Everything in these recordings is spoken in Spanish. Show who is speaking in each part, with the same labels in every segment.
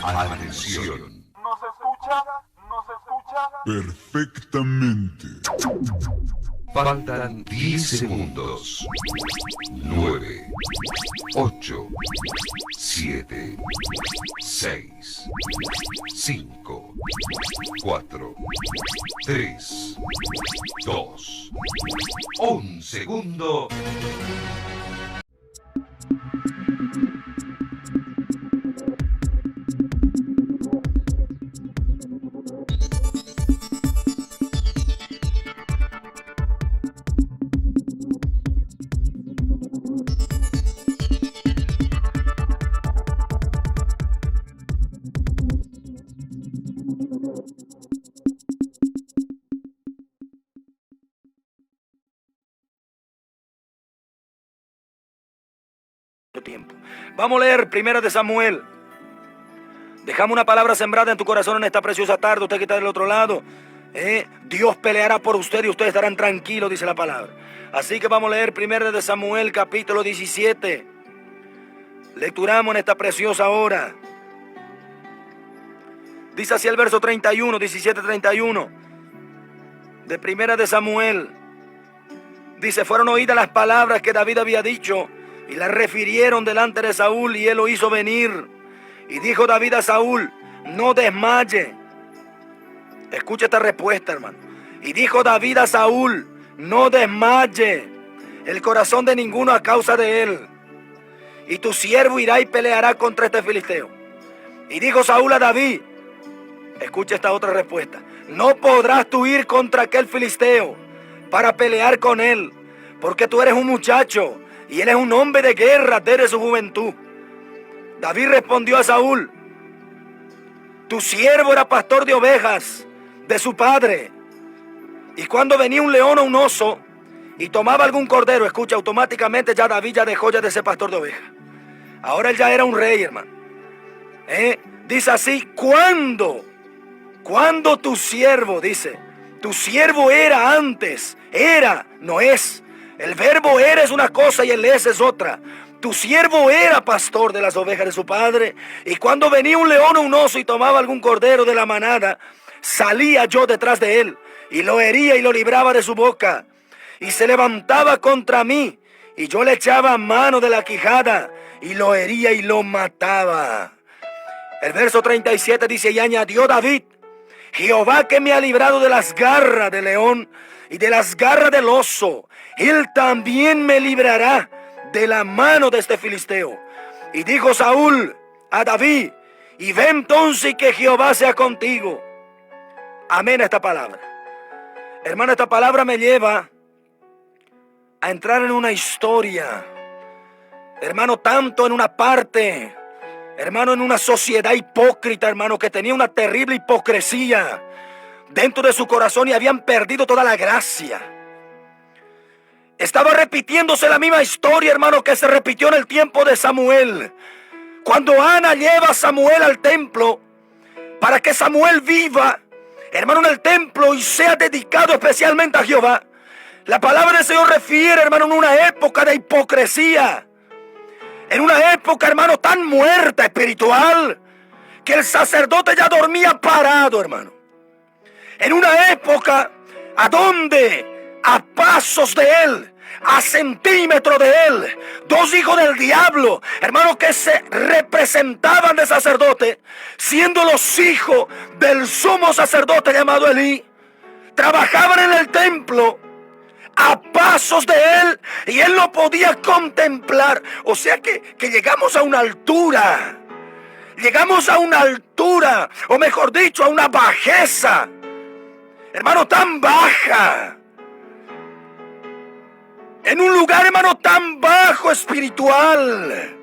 Speaker 1: Atención.
Speaker 2: ¿Nos escucha? ¿Nos escucha?
Speaker 1: Perfectamente.
Speaker 3: Faltan 10 segundos. 9, 8, 7, 6, 5, 4, 3, 2, 1 segundo.
Speaker 4: Tiempo. Vamos a leer Primera de Samuel. Dejamos una palabra sembrada en tu corazón en esta preciosa tarde. Usted que está del otro lado, Dios peleará por usted y ustedes estarán tranquilos, dice la palabra. Así que vamos a leer Primera de Samuel, capítulo 17. Lecturamos en esta preciosa hora. Dice así el verso 31, 17-31 de Primera de Samuel. Dice: fueron oídas las palabras que David había dicho y las refirieron delante de Saúl, y él lo hizo venir. Y dijo David a Saúl: no desmaye. Escucha esta respuesta, hermano. Y dijo David a Saúl: no desmaye el corazón de ninguno a causa de él. Y tu siervo irá y peleará contra este filisteo. Y dijo Saúl a David: escucha esta otra respuesta: no podrás tú ir contra aquel filisteo para pelear con él, porque tú eres un muchacho y él es un hombre de guerra desde su juventud. David respondió a Saúl: tu siervo era pastor de ovejas de su padre, y cuando venía un león o un oso y tomaba algún cordero, escucha, automáticamente ya David ya dejó de ser pastor de ovejas. Ahora él ya era un rey, hermano. Dice así: cuando tu siervo, dice, tu siervo era antes, era, no es. El verbo era es una cosa y el es otra. Tu siervo era pastor de las ovejas de su padre, y cuando venía un león o un oso y tomaba algún cordero de la manada, salía yo detrás de él, y lo hería y lo libraba de su boca. Y se levantaba contra mí, y yo le echaba mano de la quijada, y lo hería y lo mataba. El verso 37 dice: y añadió David: Jehová, que me ha librado de las garras del león y de las garras del oso, él también me librará de la mano de este filisteo. Y dijo Saúl a David: y ve entonces y que Jehová sea contigo. Amén a esta palabra. Hermano, esta palabra me lleva a entrar en una historia, hermano, tanto en una parte, hermano, en una sociedad hipócrita, hermano, que tenía una terrible hipocresía dentro de su corazón y habían perdido toda la gracia. Estaba repitiéndose la misma historia, hermano, que se repitió en el tiempo de Samuel. Cuando Ana lleva a Samuel al templo para que Samuel viva, hermano, en el templo y sea dedicado especialmente a Jehová, la palabra del Señor refiere, hermano, en una época de hipocresía, en una época, hermano, tan muerta espiritual, que el sacerdote ya dormía parado, hermano. En una época a donde a pasos de él, a centímetros de él, dos hijos del diablo, hermano, que se representaban de sacerdote, siendo los hijos del sumo sacerdote llamado Elí, trabajaban en el templo a pasos de él, y él lo podía contemplar. O sea que llegamos a una altura, o mejor dicho, a una bajeza, hermano, tan baja, en un lugar, hermano, tan bajo espiritual,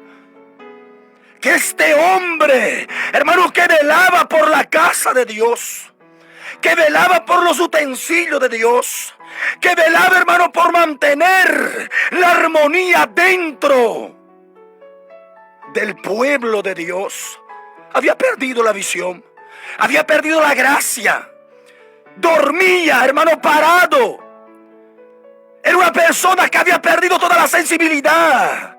Speaker 4: que este hombre, hermano, que velaba por la casa de Dios, que velaba por los utensilios de Dios, que velaba, hermano, por mantener la armonía dentro del pueblo de Dios, había perdido la visión, había perdido la gracia, dormía, hermano, parado. Era una persona que había perdido toda la sensibilidad.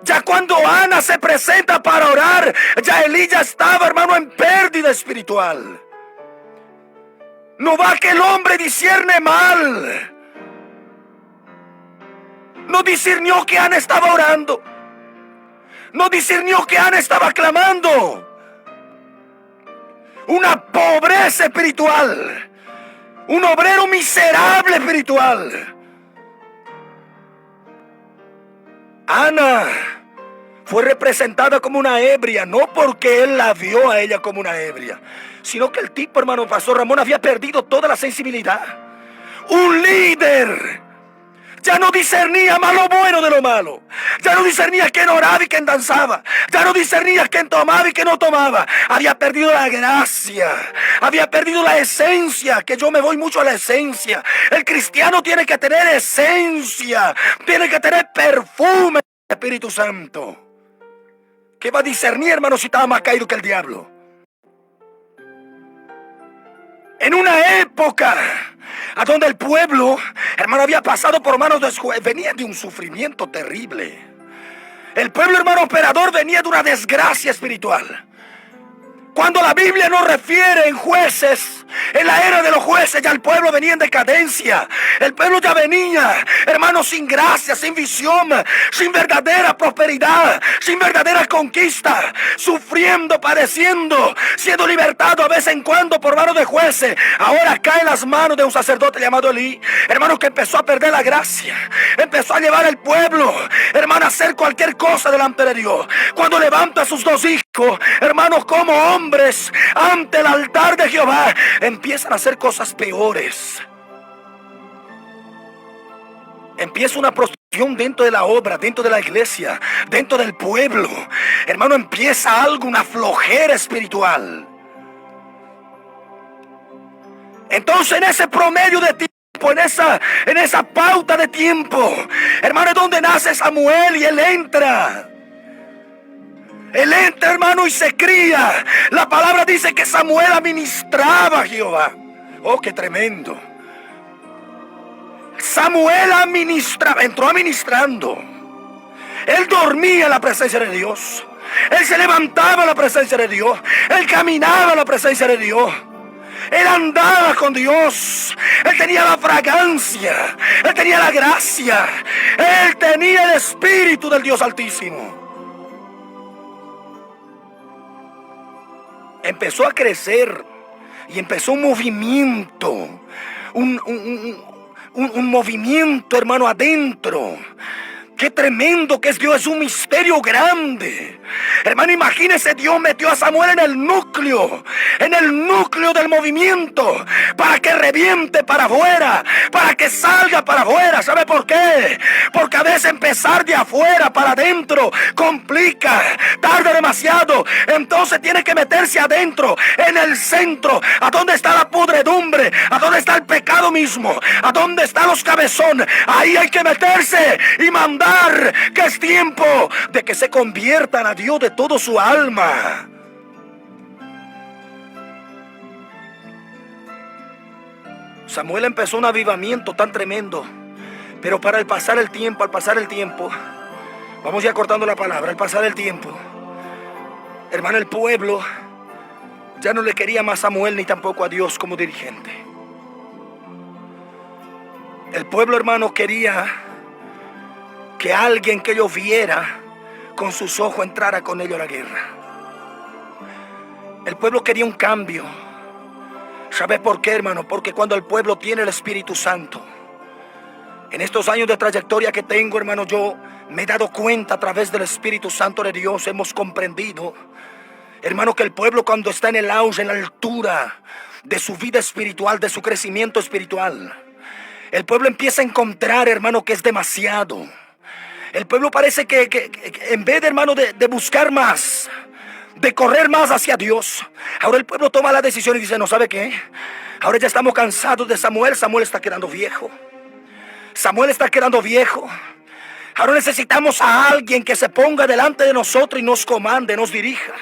Speaker 4: Ya cuando Ana se presenta para orar, ya Elí ya estaba, hermano, en pérdida espiritual. No va que el hombre discierne mal. No discernió que Ana estaba orando. No discernió que Ana estaba clamando. Una pobreza espiritual. Un obrero miserable espiritual. Ana fue representada como una ebria, no porque él la vio a ella como una ebria, sino que el tipo, hermano Pastor Ramón, había perdido toda la sensibilidad. Un líder ya no discernía más lo bueno de lo malo. Ya no discernía quién oraba y quién danzaba. Ya no discernía quién tomaba y quién no tomaba. Había perdido la gracia. Había perdido la esencia. Que yo me voy mucho a la esencia. El cristiano tiene que tener esencia. Tiene que tener perfume del Espíritu Santo. ¿Qué va a discernir, hermano, si estaba más caído que el diablo? En una época a donde el pueblo, hermano, había pasado por manos de jueces, venía de un sufrimiento terrible. El pueblo, hermano operador, venía de una desgracia espiritual. Cuando la Biblia nos refiere en Jueces, en la era de los jueces, ya el pueblo venía en decadencia. El pueblo ya venía, hermano, sin gracia, sin visión, sin verdadera prosperidad, sin verdadera conquista, sufriendo, padeciendo, siendo libertado a vez en cuando por manos de jueces. Ahora cae en las manos de un sacerdote llamado Elí, hermano, que empezó a perder la gracia. Empezó a llevar al pueblo, hermano, a hacer cualquier cosa delante de Dios. Cuando levanta a sus dos hijos, hermanos, como hombres ante el altar de Jehová, empiezan a hacer cosas peores. Empieza una prostitución dentro de la obra, dentro de la iglesia, dentro del pueblo. Hermano, empieza algo, una flojera espiritual. Entonces, en ese promedio de tiempo, en esa pauta de tiempo, hermano, es donde nace Samuel y él entra. Él entra, hermano, y se cría. La palabra dice que Samuel administraba a Jehová. Oh, qué tremendo. Samuel administraba, entró administrando. Él dormía en la presencia de Dios. Él se levantaba en la presencia de Dios. Él caminaba en la presencia de Dios. Él andaba con Dios. Él tenía la fragancia. Él tenía la gracia. Él tenía el espíritu del Dios Altísimo. Empezó a crecer y empezó un movimiento, un movimiento, hermano, adentro. Qué tremendo que es Dios, es un misterio grande. Hermano, imagínese, Dios metió a Samuel en el núcleo del movimiento, para que reviente para afuera, para que salga para afuera. ¿Sabe por qué? Porque a veces empezar de afuera para adentro complica, tarda demasiado. Entonces tiene que meterse adentro, en el centro, a donde está la podredumbre, a donde está el pecado mismo, a donde están los cabezones. Ahí hay que meterse y mandar que es tiempo de que se conviertan a Dios de todo su alma. Samuel empezó un avivamiento tan tremendo, pero al pasar el tiempo, vamos ya cortando la palabra, al pasar el tiempo, hermano, el pueblo ya no le quería más a Samuel ni tampoco a Dios como dirigente. El pueblo, hermano, quería que alguien que ellos viera con sus ojos entrara con ellos a la guerra. El pueblo quería un cambio. ¿Sabe por qué, hermano? Porque cuando el pueblo tiene el Espíritu Santo, en estos años de trayectoria que tengo, hermano, yo me he dado cuenta a través del Espíritu Santo de Dios, hemos comprendido, hermano, que el pueblo cuando está en el auge, en la altura de su vida espiritual, de su crecimiento espiritual, el pueblo empieza a encontrar, hermano, que es demasiado. El pueblo parece que en vez de, hermano, de buscar más, de correr más hacia Dios, ahora el pueblo toma la decisión y dice, ¿no sabe qué? Ahora ya estamos cansados de Samuel. Samuel está quedando viejo. Samuel está quedando viejo. Ahora necesitamos a alguien que se ponga delante de nosotros y nos comande, nos dirija,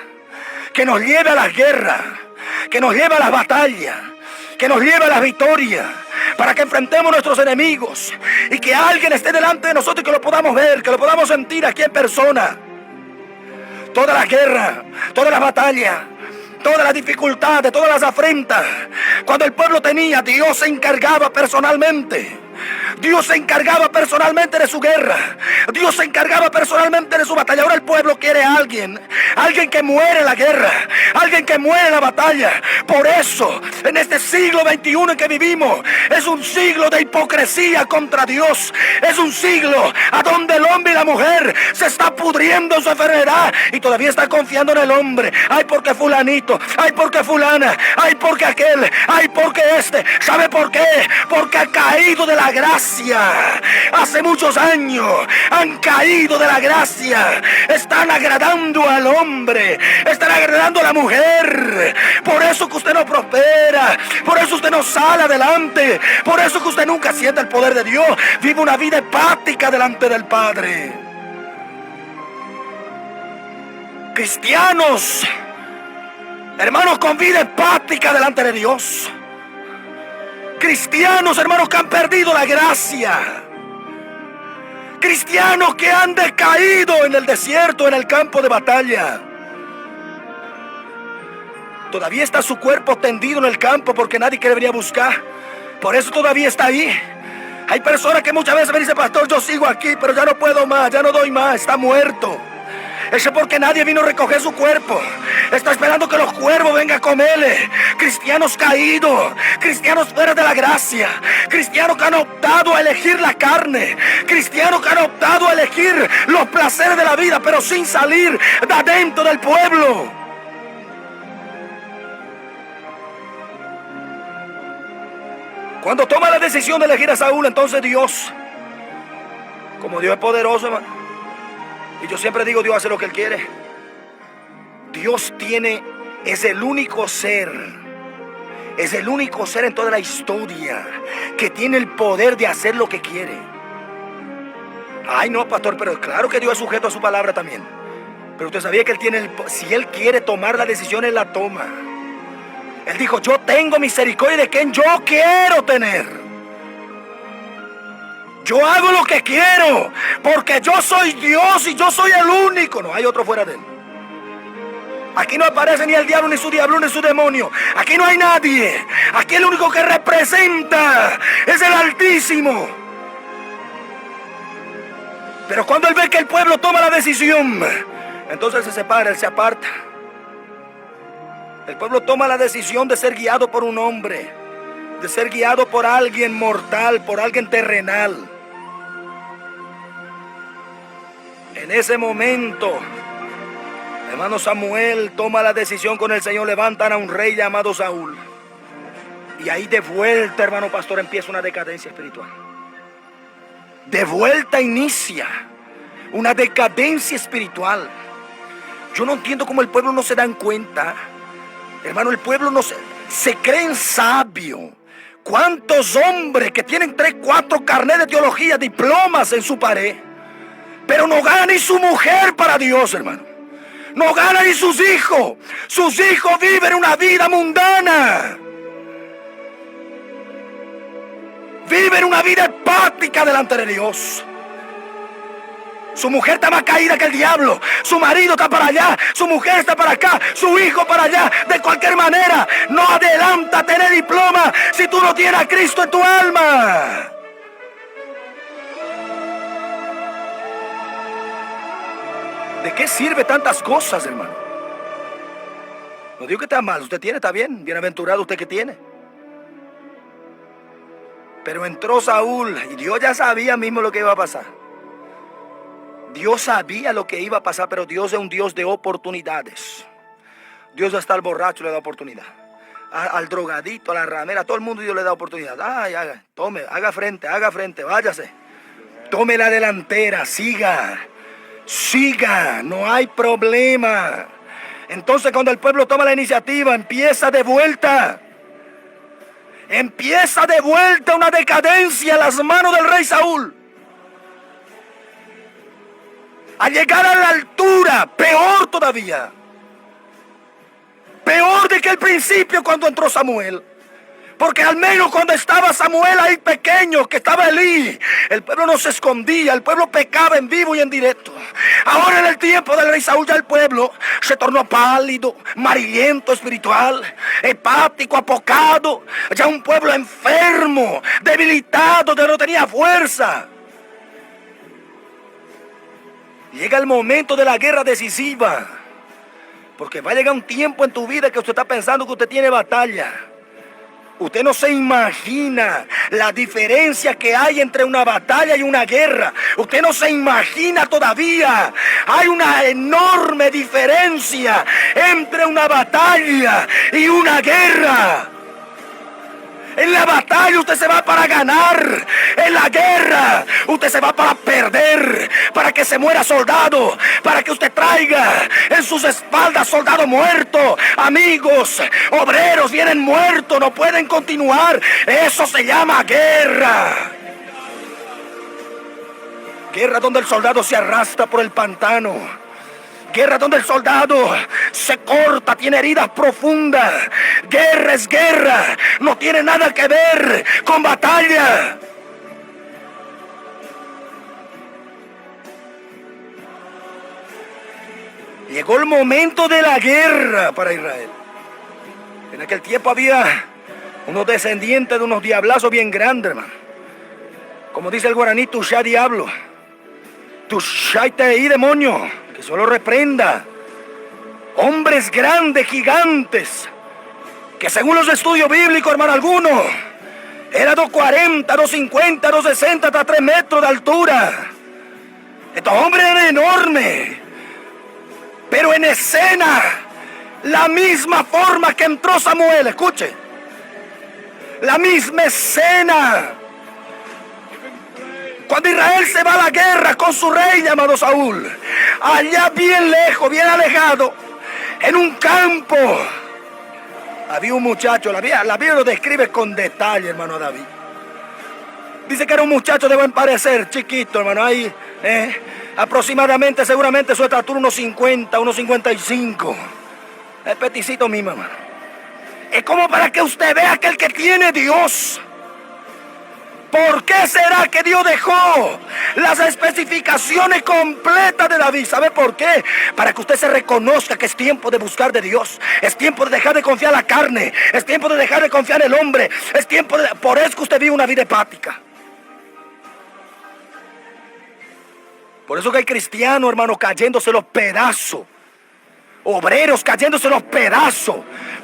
Speaker 4: que nos lleve a la guerra, que nos lleve a las batallas, que nos lleve a la victoria. para que enfrentemos a nuestros enemigos y que alguien esté delante de nosotros y que lo podamos ver, que lo podamos sentir aquí en persona. Toda la guerra, toda la batalla, todas las dificultades, todas las afrentas, cuando el pueblo tenía, Dios se encargaba personalmente. Dios se encargaba personalmente de su guerra. Dios se encargaba personalmente de su batalla. Ahora el pueblo quiere a alguien que muere en la guerra, alguien que muere en la batalla. Por eso, en este siglo XXI en que vivimos, es un siglo de hipocresía contra Dios. Es un siglo a donde el hombre y la mujer se está pudriendo en su enfermedad y todavía está confiando en el hombre. Ay, porque fulanito, ay, porque fulana, ay, porque aquel, ay, porque este. ¿Sabe por qué? Porque ha caído de la gracia. Hace muchos años han caído de la gracia. Están agradando al hombre, están agradando a la mujer. Por eso que usted no prospera, por eso usted no sale adelante, por eso que usted nunca siente el poder de Dios. Vive una vida hepática delante del Padre. Cristianos, hermanos, con vida hepática delante de Dios. Cristianos, hermanos, que han perdido la gracia. Cristianos que han decaído en el desierto, en el campo de batalla. Todavía está su cuerpo tendido en el campo porque nadie quiere venir a buscar. Por eso todavía está ahí. Hay personas que muchas veces me dicen: pastor, yo sigo aquí, pero ya no puedo más, ya no doy más, está muerto. Eso es porque nadie vino a recoger su cuerpo. Está esperando que los cuervos vengan a comerle. Cristianos caídos, cristianos fuera de la gracia, cristianos que han optado a elegir la carne, cristianos que han optado a elegir los placeres de la vida, pero sin salir de adentro del pueblo. Cuando toma la decisión de elegir a Saúl, entonces Dios, como Dios es poderoso, hermano, y yo siempre digo, Dios hace lo que Él quiere. Dios es el único ser en toda la historia que tiene el poder de hacer lo que quiere. Ay, no, pastor, pero claro que Dios es sujeto a su palabra también. Pero usted sabía que Él si Él quiere tomar la decisión, Él la toma. Él dijo: yo tengo misericordia de quien yo quiero tener. Yo hago lo que quiero, porque yo soy Dios y yo soy el único. No hay otro fuera de Él. Aquí no aparece ni el diablo, ni su diablo, ni su demonio. Aquí no hay nadie. Aquí el único que representa es el Altísimo. Pero cuando Él ve que el pueblo toma la decisión, entonces Él se separa, Él se aparta. El pueblo toma la decisión de ser guiado por un hombre, de ser guiado por alguien mortal, por alguien terrenal. En ese momento, hermano, Samuel toma la decisión con el Señor. Levantan a un rey llamado Saúl. Y ahí de vuelta, hermano pastor, empieza una decadencia espiritual. De vuelta inicia una decadencia espiritual. Yo no entiendo cómo el pueblo no se dan cuenta. Hermano, el pueblo no se creen sabio. ¿Cuántos hombres que tienen 3, 4 carnets de teología, diplomas en su pared, pero no gana ni su mujer para Dios, hermano? No gana ni sus hijos. Sus hijos viven una vida mundana. Viven una vida hepática delante de Dios. Su mujer está más caída que el diablo. Su marido está para allá. Su mujer está para acá. Su hijo para allá. De cualquier manera, no adelanta tener diploma si tú no tienes a Cristo en tu alma. ¿De qué sirve tantas cosas, hermano? No digo que está mal. Usted tiene, está bien. Bienaventurado usted que tiene. Pero entró Saúl y Dios ya sabía mismo lo que iba a pasar. Dios sabía lo que iba a pasar, pero Dios es un Dios de oportunidades. Dios hasta al borracho le da oportunidad. Al drogadito, a la ramera, a todo el mundo Dios le da oportunidad. Ay, haga frente, váyase. Tome la delantera, siga, no hay problema. Entonces cuando el pueblo toma la iniciativa, empieza de vuelta una decadencia a las manos del rey Saúl. A llegar a la altura, peor todavía. Peor de que el principio cuando entró Samuel. Porque al menos cuando estaba Samuel ahí pequeño, que estaba Elí, el pueblo no se escondía, el pueblo pecaba en vivo y en directo. Ahora en el tiempo del rey Saúl ya el pueblo se tornó pálido, amarillento espiritual, hepático, apocado. Ya un pueblo enfermo, debilitado, que no tenía fuerza. Llega el momento de la guerra decisiva. Porque va a llegar un tiempo en tu vida que usted está pensando que usted tiene batalla. Usted no se imagina la diferencia que hay entre una batalla y una guerra. Usted no se imagina todavía. Hay una enorme diferencia entre una batalla y una guerra. En la batalla usted se va para ganar. En la guerra usted se va para perder. Para que se muera soldado. Para que usted traiga en sus espaldas soldado muerto. Amigos, obreros vienen muertos. No pueden continuar. Eso se llama guerra. Guerra donde el soldado se arrastra por el pantano. Guerra donde el soldado se corta, tiene heridas profundas. Guerra es guerra, no tiene nada que ver con batalla. Llegó el momento de la guerra para Israel. En aquel tiempo había unos descendientes de unos diablazos bien grandes, hermano. Como dice el guaraní, tushá diablo. Tushá y demonio. Que solo reprenda. Hombres grandes, gigantes, que según los estudios bíblicos, hermano, algunos era 240, 250, 260, hasta 3 metros de altura. Estos hombres eran enormes. Pero en escena, la misma forma que entró Samuel, escuche. La misma escena. Cuando Israel se va a la guerra con su rey llamado Saúl, allá bien lejos, bien alejado, en un campo, había un muchacho. La Biblia lo describe con detalle, hermano David. Dice que era un muchacho de buen parecer, chiquito, hermano, ahí, aproximadamente, seguramente su estatura unos 50, unos 55. Es peticito mismo, hermano. Es como para que usted vea que el que tiene Dios. ¿Por qué será que Dios dejó las especificaciones completas de David? ¿Sabe por qué? Para que usted se reconozca que es tiempo de buscar de Dios. Es tiempo de dejar de confiar en la carne. Es tiempo de dejar de confiar en el hombre. Es tiempo de... Por eso que usted vive una vida hepática. Por eso que hay cristianos, hermano, cayéndose los pedazos. Obreros cayéndose los pedazos.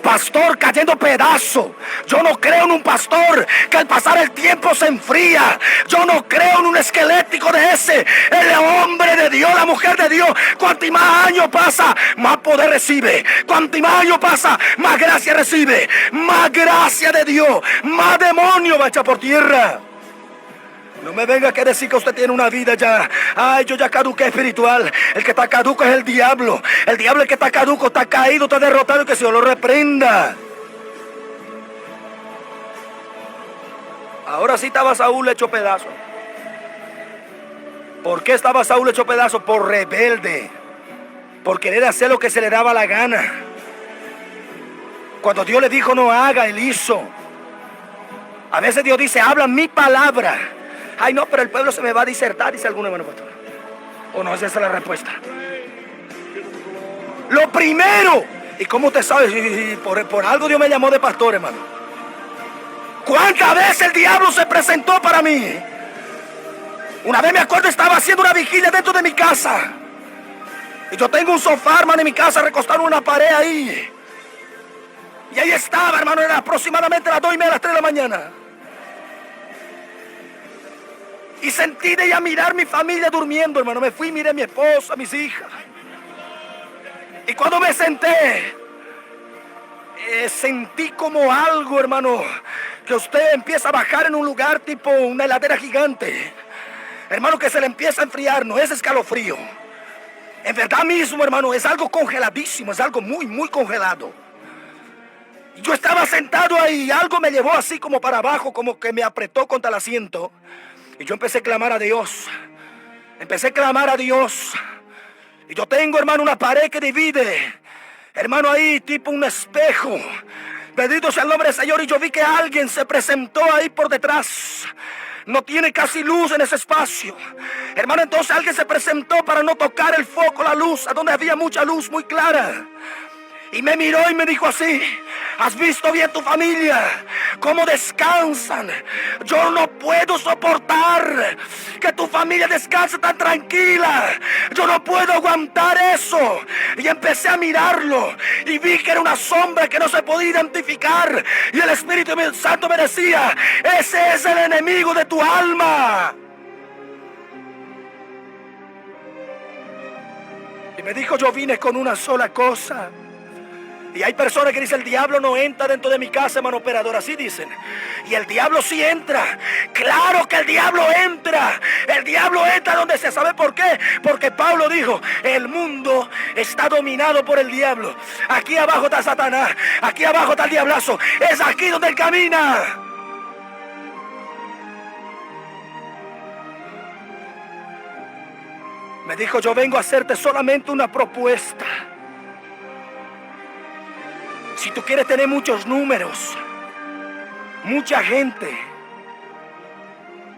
Speaker 4: Pastor cayendo pedazos. Yo no creo en un pastor que al pasar el tiempo se enfría. Yo no creo en un esquelético de ese. El hombre de Dios, la mujer de Dios, cuanto más años pasa, más poder recibe. Cuanto más años pasa, más gracia recibe. Más gracia de Dios, más demonio va a echar por tierra. No me venga a decir que usted tiene una vida ya. Ay, yo ya caduqué espiritual. El que está caduco es el diablo. El diablo, el que está caduco, está caído, está derrotado. Que Dios lo reprenda. Ahora sí estaba Saúl hecho pedazo. ¿Por qué estaba Saúl hecho pedazo? Por rebelde. Por querer hacer lo que se le daba la gana. Cuando Dios le dijo no haga, él hizo. A veces Dios dice, habla mi palabra. Ay, no, pero el pueblo se me va a disertar, dice alguno, hermano pastor. ¿O no? Esa es la respuesta. Lo primero, ¿y cómo usted sabe? Por algo Dios me llamó de pastor, hermano. ¿Cuántas veces el diablo se presentó para mí? Una vez me acuerdo, estaba haciendo una vigilia dentro de mi casa. Y yo tengo un sofá, hermano, en mi casa, recostado en una pared ahí. Y ahí estaba, hermano, era aproximadamente las 2:30, las 3 de la mañana. Y sentí de ya mirar mi familia durmiendo, hermano. Me fui y miré a mi esposa, a mis hijas. Y cuando me senté, sentí como algo, hermano, que usted empieza a bajar en un lugar tipo una heladera gigante. Hermano, que se le empieza a enfriar, no es escalofrío. En verdad mismo, hermano, es algo congeladísimo, es algo muy, muy congelado. Yo estaba sentado ahí y algo me llevó así como para abajo, como que me apretó contra el asiento. Y yo empecé a clamar a Dios. Empecé a clamar a Dios. Y yo tengo, hermano, una pared que divide. Hermano, ahí tipo un espejo. Bendito sea el nombre del Señor. Y yo vi que alguien se presentó ahí por detrás. No tiene casi luz en ese espacio, hermano. Entonces alguien se presentó para no tocar el foco, la luz, a donde había mucha luz muy clara. Y me miró y me dijo así: ¿has visto bien tu familia? ¿Cómo descansan? Yo no puedo soportar que tu familia descanse tan tranquila. Yo no puedo aguantar eso. Y empecé a mirarlo y vi que era una sombra que no se podía identificar. Y el Espíritu Santo me decía: ese es el enemigo de tu alma. Y me dijo: yo vine con una sola cosa. Y hay personas que dicen: el diablo no entra dentro de mi casa, hermano operador. Así dicen. Y el diablo sí entra. Claro que el diablo entra. El diablo entra donde se sabe por qué. Porque Pablo dijo: el mundo está dominado por el diablo. Aquí abajo está Satanás. Aquí abajo está el diablazo. Es aquí donde él camina. Me dijo: yo vengo a hacerte solamente una propuesta. Si tú quieres tener muchos números, mucha gente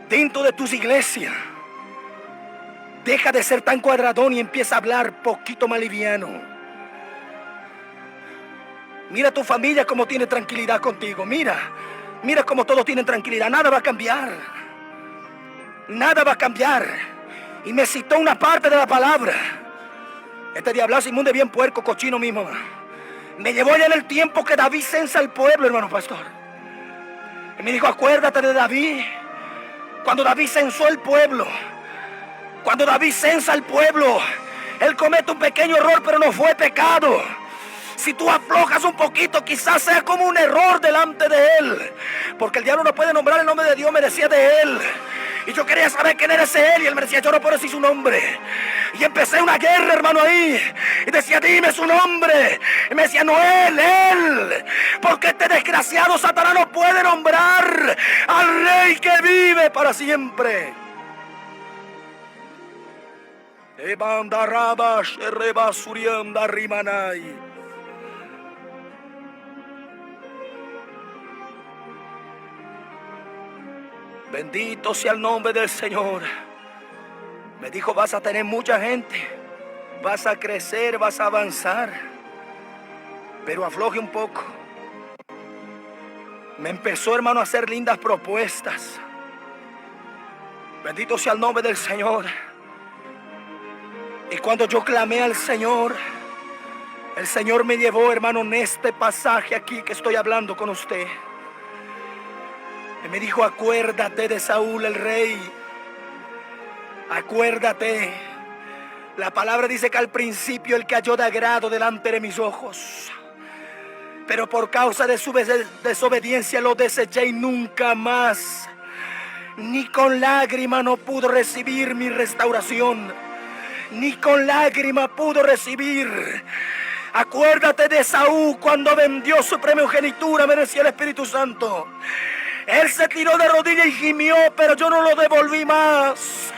Speaker 4: dentro de tus iglesias, deja de ser tan cuadradón y empieza a hablar poquito más liviano. Mira tu familia como tiene tranquilidad contigo. Mira cómo todos tienen tranquilidad. Nada va a cambiar. Nada va a cambiar. Y me citó una parte de la palabra. Este diablazo inmundo es bien puerco, cochino mismo. Me llevó ya en el tiempo que David censa al pueblo, hermano pastor. Y me dijo: acuérdate de David. Cuando David censó el pueblo. Cuando David censa al pueblo, él comete un pequeño error, pero no fue pecado. Si tú aflojas un poquito, quizás sea como un error delante de él. Porque el diablo no puede nombrar el nombre de Dios, me decía de él. Y yo quería saber quién era ese él. Y él me decía: yo no puedo decir su nombre. Y empecé una guerra, hermano, ahí. Y decía: dime su nombre. Y me decía: no, él. Porque este desgraciado Satanás no puede nombrar al rey que vive para siempre. Bendito sea el nombre del Señor. Me dijo: vas a tener mucha gente, vas a crecer, vas a avanzar, pero afloje un poco. Me empezó, hermano, a hacer lindas propuestas. Bendito sea el nombre del Señor. Y cuando yo clamé al Señor, el Señor me llevó, hermano, en este pasaje aquí que estoy hablando con usted. Y me dijo: acuérdate de Saúl el rey. Acuérdate. La palabra dice que al principio él cayó de agrado delante de mis ojos, pero por causa de su desobediencia lo deseché y nunca más. Ni con lágrima no pudo recibir mi restauración. Ni con lágrima pudo recibir. Acuérdate de Saúl cuando vendió su primogenitura, me decía el Espíritu Santo. Él se tiró de rodillas y gimió, pero yo no lo devolví más.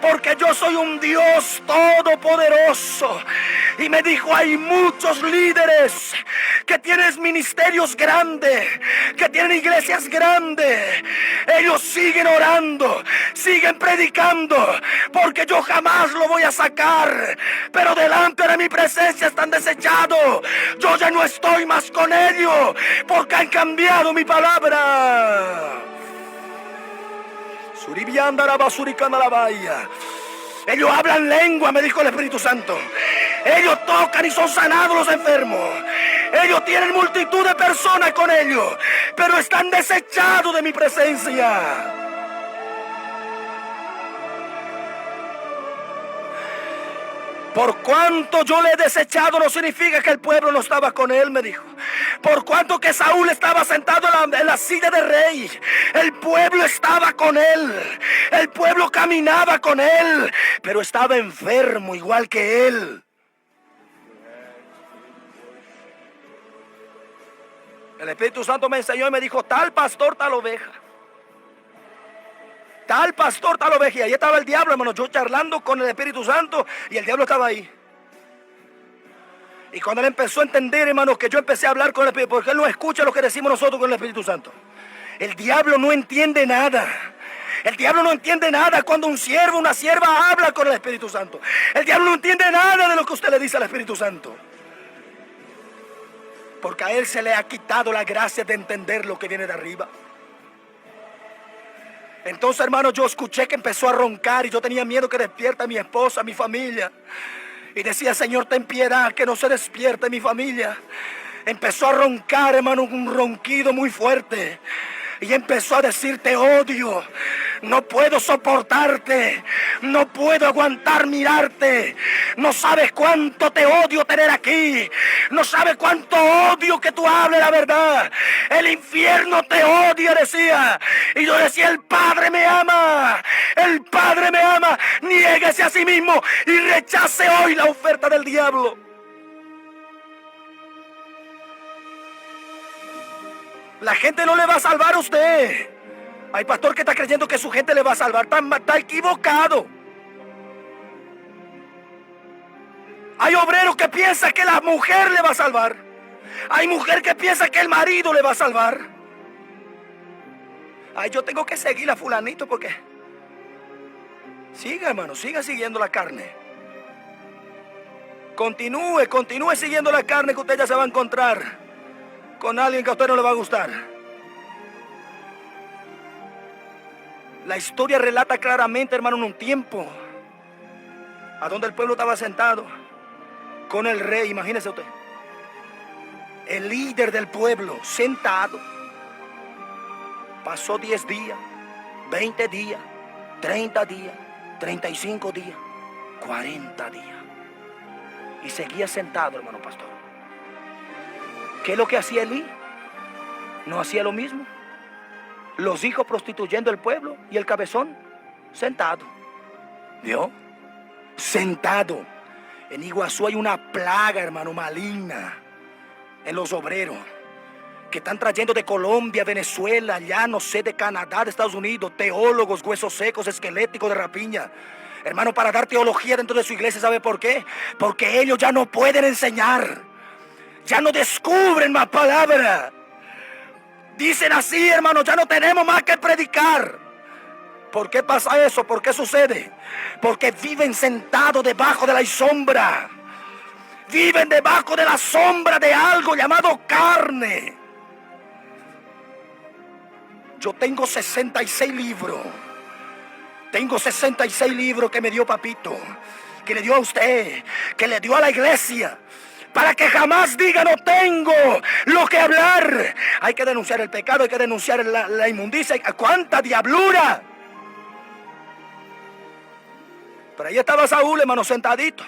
Speaker 4: Porque yo soy un Dios todopoderoso. Y me dijo: hay muchos líderes que tienen ministerios grandes, que tienen iglesias grandes. Ellos siguen orando, siguen predicando, porque yo jamás lo voy a sacar. Pero delante de mi presencia están desechados. Yo ya no estoy más con ellos, porque han cambiado mi palabra. Ellos hablan lengua, me dijo el Espíritu Santo. Ellos tocan y son sanados los enfermos. Ellos tienen multitud de personas con ellos, pero están desechados de mi presencia. Por cuanto yo le he desechado, no significa que el pueblo no estaba con él, me dijo. Por cuanto que Saúl estaba sentado en la silla de rey, el pueblo estaba con él. El pueblo caminaba con él, pero estaba enfermo igual que él. El Espíritu Santo me enseñó y me dijo: tal pastor, tal oveja. Tal pastor, tal oveja. Y ahí estaba el diablo, hermano. Yo charlando con el Espíritu Santo y el diablo estaba ahí. Y cuando él empezó a entender, hermano, que yo empecé a hablar con el Espíritu, porque él no escucha lo que decimos nosotros con el Espíritu Santo. El diablo no entiende nada. El diablo no entiende nada cuando un siervo, una sierva habla con el Espíritu Santo. El diablo no entiende nada de lo que usted le dice al Espíritu Santo. Porque a él se le ha quitado la gracia de entender lo que viene de arriba. Entonces, hermano, yo escuché que empezó a roncar y yo tenía miedo que despierte a mi esposa, a mi familia. Y decía, Señor, ten piedad, que no se despierte mi familia. Empezó a roncar, hermano, un ronquido muy fuerte. Y empezó a decir, te odio, no puedo soportarte, no puedo aguantar mirarte. No sabes cuánto te odio tener aquí, no sabes cuánto odio que tú hables la verdad. El infierno te odia, decía. Y yo decía, el Padre me ama, el Padre me ama. Niéguese a sí mismo y rechace hoy la oferta del diablo. La gente no le va a salvar a usted. Hay pastor que está creyendo que su gente le va a salvar. Está equivocado. Hay obreros que piensan que la mujer le va a salvar. Hay mujer que piensa que el marido le va a salvar. Ay, yo tengo que seguir a fulanito porque... Siga, hermano, siga siguiendo la carne. Continúe siguiendo la carne, que usted ya se va a encontrar con alguien que a usted no le va a gustar. La historia relata claramente, hermano, en un tiempo a donde el pueblo estaba sentado con el rey. Imagínese usted, el líder del pueblo sentado. Pasó 10 días, 20 días, 30 días, 35 días, 40 días y seguía sentado, hermano pastor. ¿Qué es lo que hacía Elí? ¿No hacía lo mismo? Los hijos prostituyendo el pueblo y el cabezón sentado. ¿Vio? Sentado. En Iguazú hay una plaga, hermano, maligna en los obreros que están trayendo de Colombia, Venezuela, allá no sé, de Canadá, de Estados Unidos, teólogos, huesos secos, esqueléticos de rapiña. Hermano, para dar teología dentro de su iglesia, ¿sabe por qué? Porque ellos ya no pueden enseñar. Ya no descubren más palabra. Dicen así, hermano, ya no tenemos más que predicar. ¿Por qué pasa eso? ¿Por qué sucede? Porque viven sentados debajo de la sombra. Viven debajo de la sombra de algo llamado carne. Yo tengo 66 libros. Tengo 66 libros que me dio papito, que le dio a usted, que le dio a la iglesia, para que jamás diga no tengo lo que hablar. Hay que denunciar el pecado, hay que denunciar la inmundicia. ¡Cuánta diablura! Pero ahí estaba Saúl, hermano, sentadito.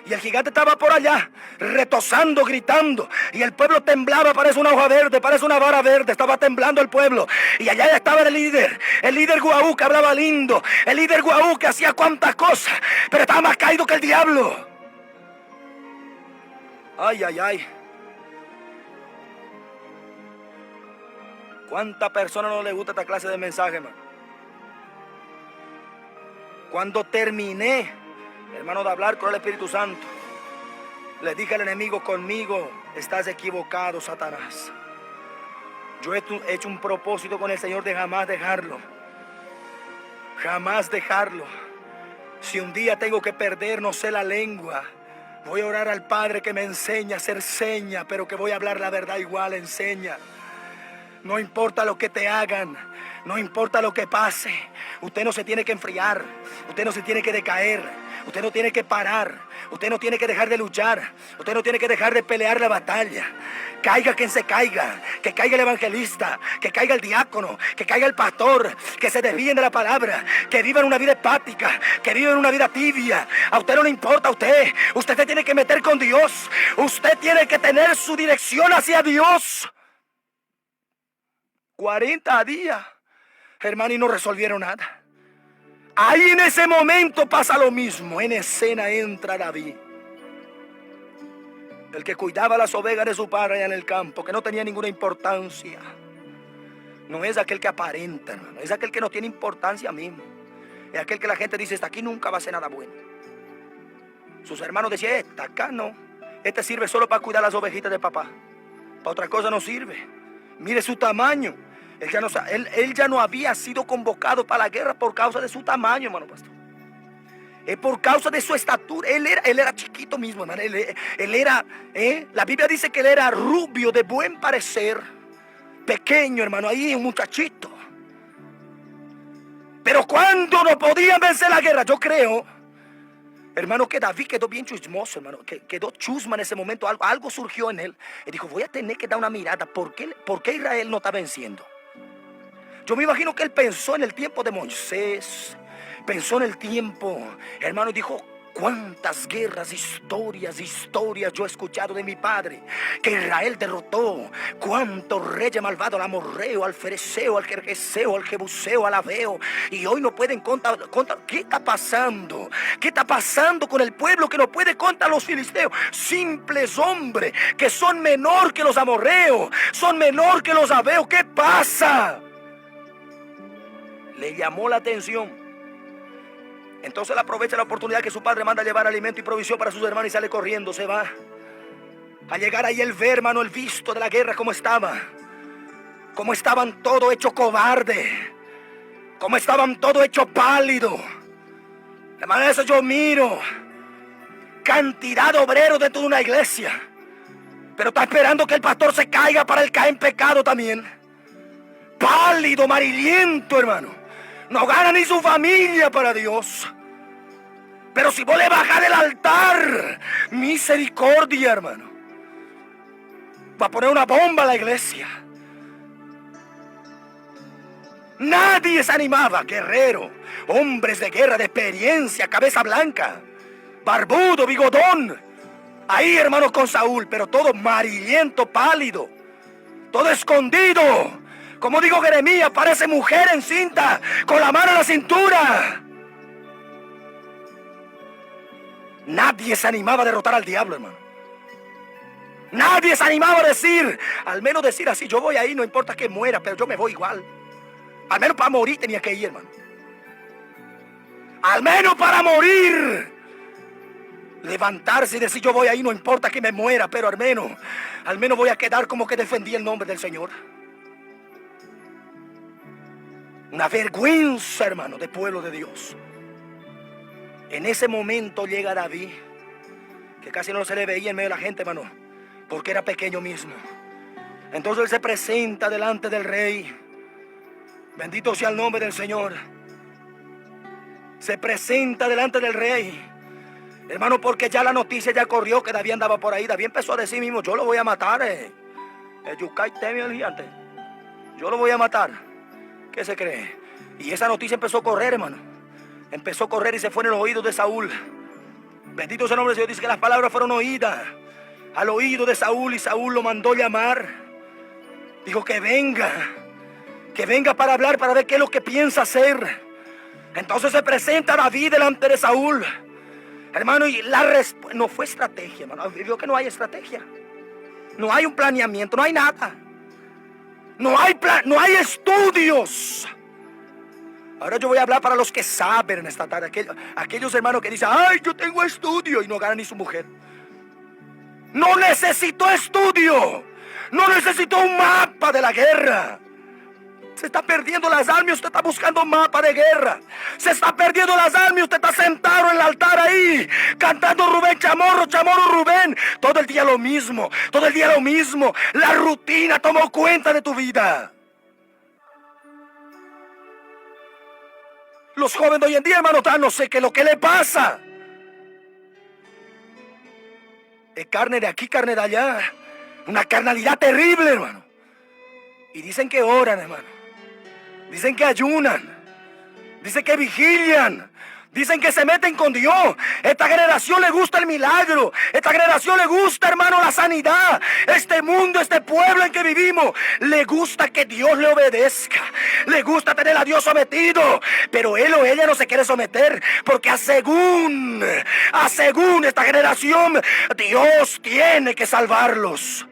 Speaker 4: Y el gigante estaba por allá, retozando, gritando. Y el pueblo temblaba, parece una hoja verde, parece una vara verde. Estaba temblando el pueblo. Y allá estaba el líder Guaú, que hablaba lindo. El líder Guaú, que hacía cuantas cosas, pero estaba más caído que el diablo. Ay, ay, ay. ¿Cuántas personas no les gusta esta clase de mensaje, hermano? Cuando terminé, hermano, de hablar con el Espíritu Santo, le dije al enemigo, conmigo estás equivocado, Satanás. Yo he hecho un propósito con el Señor de jamás dejarlo. Jamás dejarlo. Si un día tengo que perder, no sé, la lengua, voy a orar al Padre que me enseña a hacer seña, pero que voy a hablar la verdad igual, enseña. No importa lo que te hagan, no importa lo que pase, usted no se tiene que enfriar, usted no se tiene que decaer, usted no tiene que parar, usted no tiene que dejar de luchar, usted no tiene que dejar de pelear la batalla. Caiga quien se caiga, que caiga el evangelista, que caiga el diácono, que caiga el pastor, que se desvíen de la palabra, que vivan una vida hepática, que vivan una vida tibia. A usted no le importa, usted se tiene que meter con Dios, usted tiene que tener su dirección hacia Dios. 40 días, hermano, y no resolvieron nada. Ahí en ese momento pasa lo mismo. En escena entra David, el que cuidaba las ovejas de su padre allá en el campo, que no tenía ninguna importancia. No es aquel que aparenta, hermano, es aquel que no tiene importancia mismo. Es aquel que la gente dice, hasta aquí nunca va a ser nada bueno. Sus hermanos decían, esta acá no. Este sirve solo para cuidar las ovejitas de papá. Para otra cosa no sirve. Mire su tamaño. Él ya no había sido convocado para la guerra por causa de su tamaño, hermano pastor. Es por causa de su estatura. Él era chiquito mismo, hermano. Él era, la Biblia dice que él era rubio, de buen parecer, pequeño, hermano, ahí un muchachito. Pero cuando no podían vencer la guerra, yo creo, hermano, que David quedó bien chismoso, hermano. Quedó chusma en ese momento. Algo surgió en él. Y dijo, voy a tener que dar una mirada. ¿Por qué Israel no está venciendo? Yo me imagino que él pensó en el tiempo de Moisés. Pensó en el tiempo, hermano, y dijo, cuántas guerras, historias yo he escuchado de mi padre, que Israel derrotó, cuántos reyes malvados, al amorreo, al fereceo, al jerjeseo, al jebuseo, al aveo, y hoy no pueden contra. ¿Qué está pasando? ¿Qué está pasando con el pueblo que no puede contra los filisteos? Simples hombres que son menor que los amorreos, son menor que los aveos. ¿Qué pasa? Le llamó la atención. Entonces él aprovecha la oportunidad que su padre manda a llevar alimento y provisión para sus hermanos y sale corriendo, se va. Al llegar ahí él ve, hermano, el visto de la guerra, cómo estaba. Cómo estaban todos hechos cobardes. Cómo estaban todos hechos pálidos. Hermano, eso yo miro. Cantidad de obreros dentro de una iglesia. Pero está esperando que el pastor se caiga para él caer en pecado también. Pálido, amarillento, hermano. No gana ni su familia para Dios. Pero si vos le bajás del altar, misericordia, hermano. Va a poner una bomba a la iglesia. Nadie se animaba, guerrero, hombres de guerra, de experiencia, cabeza blanca, barbudo, bigodón. Ahí, hermano, con Saúl, pero todo amarillento, pálido, todo escondido. Como dijo Jeremías, parece mujer encinta, con la mano en la cintura. Nadie se animaba a derrotar al diablo, hermano. Nadie se animaba a decir, al menos decir así, yo voy ahí, no importa que muera, pero yo me voy igual. Al menos para morir tenía que ir, hermano. Al menos para morir. Levantarse y decir, yo voy ahí, no importa que me muera, pero al menos voy a quedar como que defendí el nombre del Señor. Una vergüenza, hermano, de pueblo de Dios. En ese momento llega David, que casi no se le veía en medio de la gente, hermano, porque era pequeño mismo. Entonces él se presenta delante del rey. Bendito sea el nombre del Señor. Se presenta delante del rey, hermano, porque ya la noticia ya corrió que David andaba por ahí. David empezó a decir mismo, yo lo voy a matar. El Yucay teme al gigante. Yo lo voy a matar. ¿Qué se cree? Y esa noticia empezó a correr, hermano. Empezó a correr y se fue en los oídos de Saúl. Bendito sea el nombre de Dios. Dice que las palabras fueron oídas al oído de Saúl, y Saúl lo mandó llamar. Dijo que venga para hablar, para ver qué es lo que piensa hacer. Entonces se presenta David delante de Saúl, hermano, y no fue estrategia, hermano. Vio que no hay estrategia, no hay un planeamiento, no hay nada. No hay estudios. Ahora yo voy a hablar para los que saben en esta tarde. Aquellos hermanos que dicen, ay, yo tengo estudio, y no gana ni su mujer. No necesito estudio. No necesito un mapa de la guerra. Se está perdiendo las almas y usted está buscando un mapa de guerra. Se está perdiendo las almas y usted está sentado en el altar ahí, cantando Rubén Chamorro, Chamorro Rubén. Todo el día lo mismo, todo el día lo mismo. La rutina tomó cuenta de tu vida. Los jóvenes de hoy en día, hermano, no sé qué es lo que le pasa. Es carne de aquí, carne de allá. Una carnalidad terrible, hermano. Y dicen que oran, hermano. Dicen que ayunan. Dicen que vigilian. Dicen que se meten con Dios. Esta generación le gusta el milagro. Esta generación le gusta, hermano, la sanidad. Este mundo, este pueblo en que vivimos, le gusta que Dios le obedezca. Le gusta tener a Dios sometido. Pero él o ella no se quiere someter, porque según esta generación, Dios tiene que salvarlos.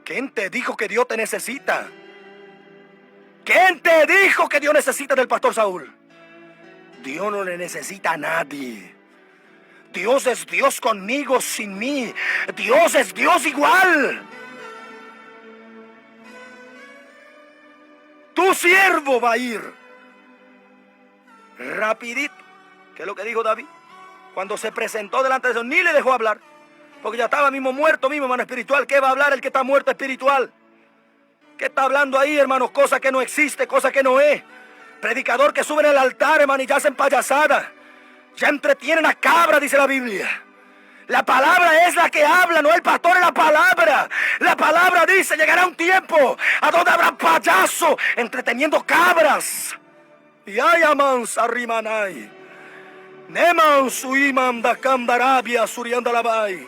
Speaker 4: ¿Quién te dijo que Dios te necesita? ¿Quién te dijo que Dios necesita del pastor Saúl? Dios no le necesita a nadie. Dios es Dios conmigo, sin mí. Dios es Dios igual. Tu siervo va a ir rapidito. ¿Qué es lo que dijo David? Cuando se presentó delante de Dios, ni le dejó hablar, porque ya estaba mismo muerto, mismo, hermano espiritual. ¿Qué va a hablar el que está muerto espiritual? ¿Qué está hablando ahí, hermanos? Cosa que no existe, cosa que no es. Predicador que sube en el altar, hermano, y ya hacen payasada. Ya entretienen a cabra, dice la Biblia. La palabra es la que habla, no el pastor es la palabra. La palabra dice, llegará un tiempo a donde habrá payaso entreteniendo cabras. Y hay amansa rimanay. Neman suimam da camdarabia suriandalabai.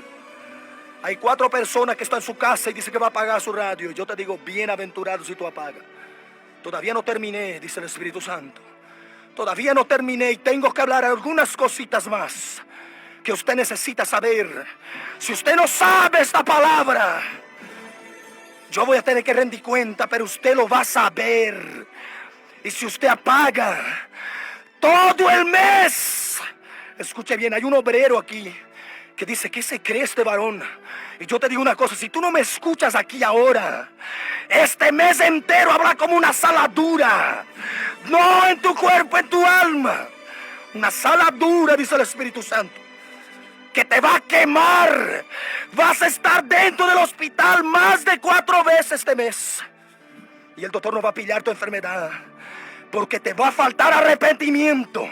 Speaker 4: Hay 4 personas que están en su casa y dice que va a apagar su radio. Y yo te digo, bienaventurado si tú apagas. Todavía no terminé, dice el Espíritu Santo. Todavía no terminé y tengo que hablar algunas cositas más que usted necesita saber. Si usted no sabe esta palabra, yo voy a tener que rendir cuenta, pero usted lo va a saber. Y si usted apaga todo el mes, escuche bien, hay un obrero aquí que dice, ¿qué se cree este varón? Y yo te digo una cosa, si tú no me escuchas aquí ahora, este mes entero habrá como una saladura. No en tu cuerpo, en tu alma. Una saladura, dice el Espíritu Santo, que te va a quemar. Vas a estar dentro del hospital más de 4 veces este mes. Y el doctor no va a pillar tu enfermedad, porque te va a faltar arrepentimiento.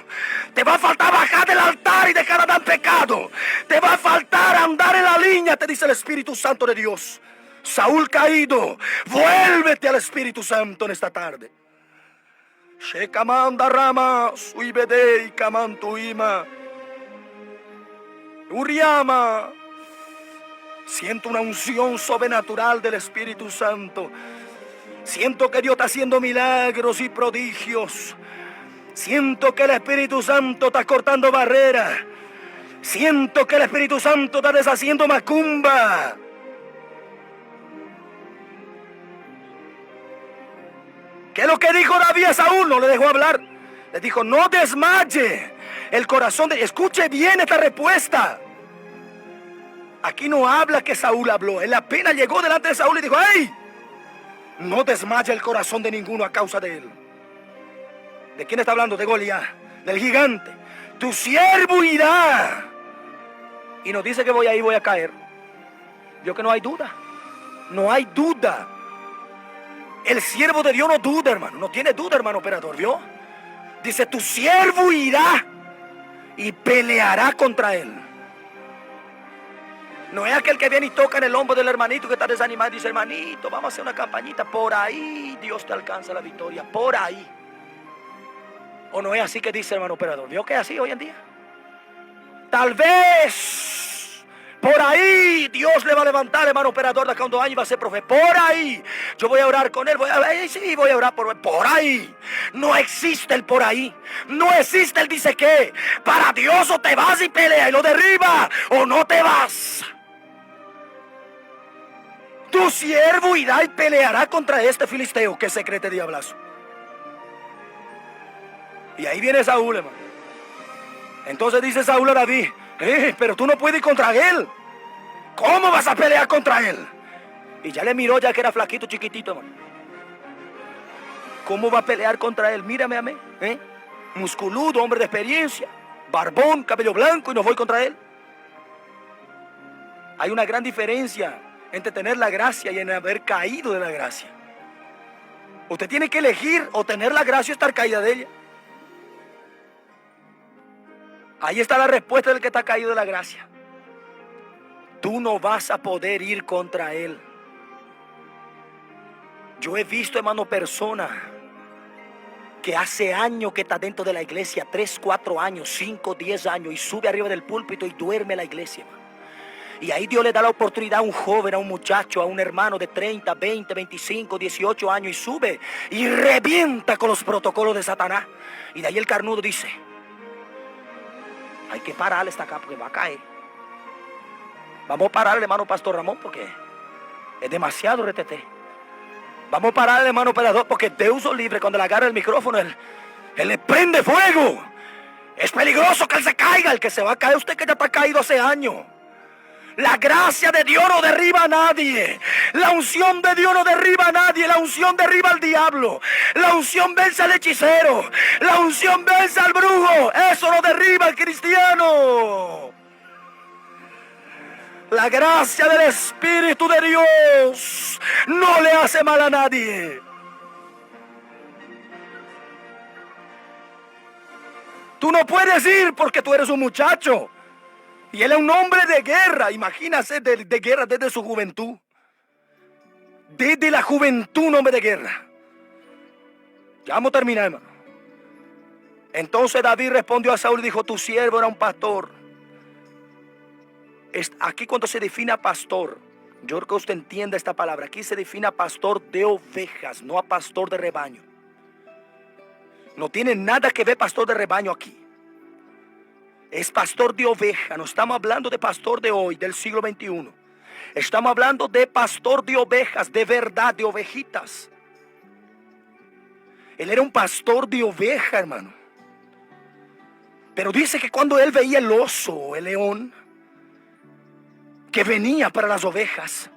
Speaker 4: Te va a faltar bajar del altar y dejar de dar pecado. Te va a faltar andar en la línea, te dice el Espíritu Santo de Dios. Saúl caído, vuélvete al Espíritu Santo en esta tarde. Shekamanda rama, suibedei kamantuima. Uriama. Siento una unción sobrenatural del Espíritu Santo. Siento que Dios está haciendo milagros y prodigios. Siento que el Espíritu Santo está cortando barreras. Siento que el Espíritu Santo está deshaciendo macumba. ¿Qué es lo que dijo David a Saúl? No le dejó hablar. Le dijo, no desmaye el corazón de... Escuche bien esta respuesta. Aquí no habla que Saúl habló. Él apenas llegó delante de Saúl y dijo, ¡hey! No desmaye el corazón de ninguno a causa de él. ¿De quién está hablando? De Goliat, del gigante. Tu siervo irá. Y nos dice que voy a ir, voy a caer. Yo que no hay duda. No hay duda. El siervo de Dios no duda, hermano. No tiene duda, hermano operador, ¿vio? Dice, tu siervo irá y peleará contra él. No es aquel que viene y toca en el hombro del hermanito que está desanimado y dice, hermanito, vamos a hacer una campañita. Por ahí Dios te alcanza la victoria. Por ahí. ¿O no es así que dice, hermano operador? ¿Vio que es así hoy en día? Tal vez por ahí Dios le va a levantar, hermano operador, de acá a 2 años y va a ser profe. Por ahí. Yo voy a orar con él. Voy a orar por ahí. No existe el por ahí. No existe el dice que. Para Dios o te vas y pelea y lo derriba o no te vas. Tu siervo irá y peleará contra este filisteo que se cree este diablazo. Y ahí viene Saúl, hermano. Entonces dice Saúl a David, pero tú no puedes ir contra él. ¿Cómo vas a pelear contra él? Y ya le miró ya que era flaquito, chiquitito, hermano. ¿Cómo va a pelear contra él? Mírame a mí, musculudo, hombre de experiencia, barbón, cabello blanco, y no voy contra él. Hay una gran diferencia entre tener la gracia y en haber caído de la gracia. Usted tiene que elegir o tener la gracia o estar caída de ella. Ahí está la respuesta del que está caído de la gracia. Tú no vas a poder ir contra él. Yo he visto, hermano, personas que hace años que está dentro de la iglesia, 3, 4 años, 5, 10 años, y sube arriba del púlpito y duerme en la iglesia, hermano. Y ahí Dios le da la oportunidad a un joven, a un muchacho, a un hermano de 30, 20, 25, 18 años, y sube y revienta con los protocolos de Satanás. Y de ahí el carnudo dice, hay que pararle esta acá porque va a caer. Vamos a pararle, hermano Pastor Ramón, porque es demasiado retete. Vamos a pararle, hermano operador, porque Deus libre, cuando le agarra el micrófono, él le prende fuego. Es peligroso que él se caiga. El que se va a caer usted que ya está caído hace años. La gracia de Dios no derriba a nadie. La unción de Dios no derriba a nadie. La unción derriba al diablo. La unción vence al hechicero. La unción vence al brujo. Eso no derriba al cristiano. La gracia del Espíritu de Dios no le hace mal a nadie. Tú no puedes ir porque tú eres un muchacho. Y él es un hombre de guerra. Imagínate de guerra desde su juventud. Desde la juventud, un hombre de guerra. Ya vamos a terminar, hermano. Entonces David respondió a Saúl y dijo: tu siervo era un pastor. Aquí cuando se define a pastor, yo creo que usted entiende esta palabra. Aquí se define a pastor de ovejas, no a pastor de rebaño. No tiene nada que ver pastor de rebaño aquí. Es pastor de oveja. No estamos hablando de pastor de hoy, del siglo XXI. Estamos hablando de pastor de ovejas, de verdad, de ovejitas. Él era un pastor de oveja, hermano. Pero dice que cuando él veía el oso, el león, que venía para las ovejas,